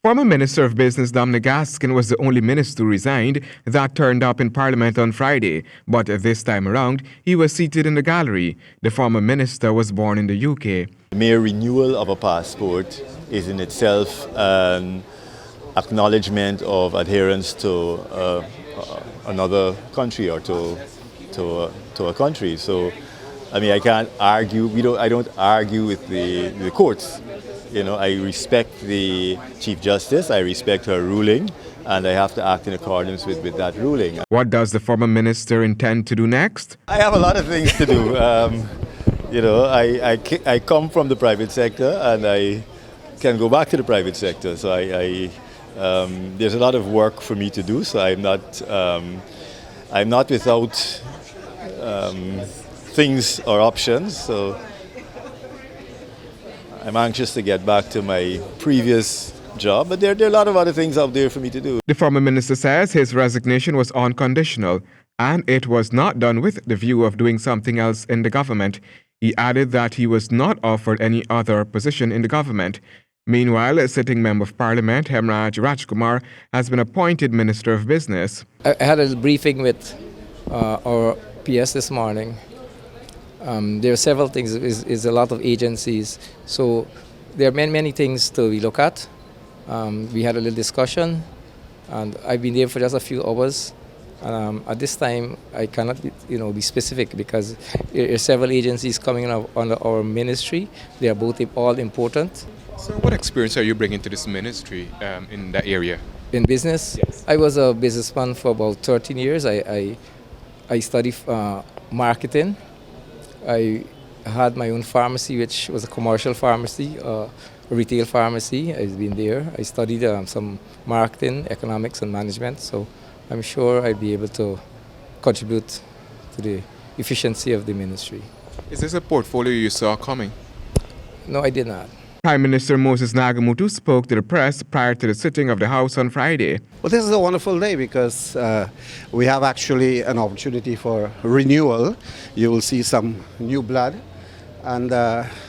Former Minister of Business Dominic Gaskin was the only minister who resigned that turned up in Parliament on Friday, but this time around, he was seated in the gallery. The former minister was born in the UK. The mere renewal of a passport is in itself an acknowledgement of adherence to another country or to a country. So, I mean, I can't argue. I don't argue with the courts. You know, I respect the Chief Justice, I respect her ruling, and I have to act in accordance with that ruling. What does the former minister intend to do next? I have a lot of things to do. You know, I come from the private sector and I can go back to the private sector. So there's a lot of work for me to do, so I'm not without things or options. So I'm anxious to get back to my previous job, but there are a lot of other things out there for me to do. The former minister says his resignation was unconditional and it was not done with the view of doing something else in the government. He added that he was not offered any other position in the government. Meanwhile, a sitting Member of Parliament, Hemraj Rajkumar, has been appointed Minister of Business. I had a briefing with our PS this morning. There are several things, is a lot of agencies, so there are many things to look at. We had a little discussion, and I've been there for just a few hours. At this time, I cannot be specific because there are several agencies coming under our ministry. They are both all important. So what experience are you bringing to this ministry in that area? In business? Yes. I was a businessman for about 13 years. I studied marketing. I had my own pharmacy, which was a commercial pharmacy, a retail pharmacy. I've been there. I studied some marketing, economics, and management, so I'm sure I'd be able to contribute to the efficiency of the ministry. Is this a portfolio you saw coming? No, I did not. Prime Minister Moses Nagamutu spoke to the press prior to the sitting of the House on Friday. Well, this is a wonderful day because we have actually an opportunity for renewal. You will see some new blood, and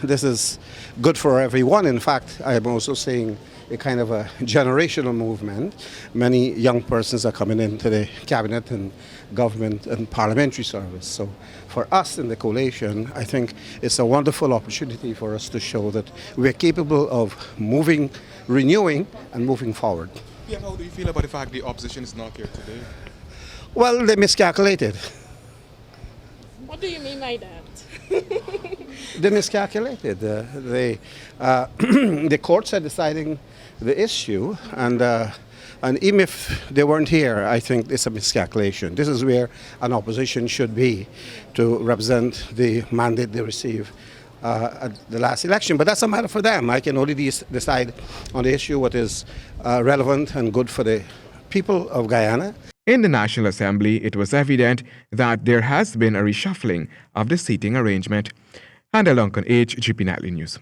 this is good for everyone. In fact, I am also seeing a kind of a generational movement. Many young persons are coming into the cabinet and government and parliamentary service. So for us in the coalition, I think it's a wonderful opportunity for us to show that we're capable of moving, renewing, and moving forward. Yeah, how do you feel about the fact the opposition is not here today? Well, they miscalculated. What do you mean by that? They miscalculated. The courts are deciding the issue, and even if they weren't here, I think it's a miscalculation. This is where an opposition should be, to represent the mandate they receive at the last election. But that's a matter for them. I can only decide on the issue what is relevant and good for the people of Guyana. In the National Assembly, it was evident that there has been a reshuffling of the seating arrangement. And Alonkan H, GP Nightly News.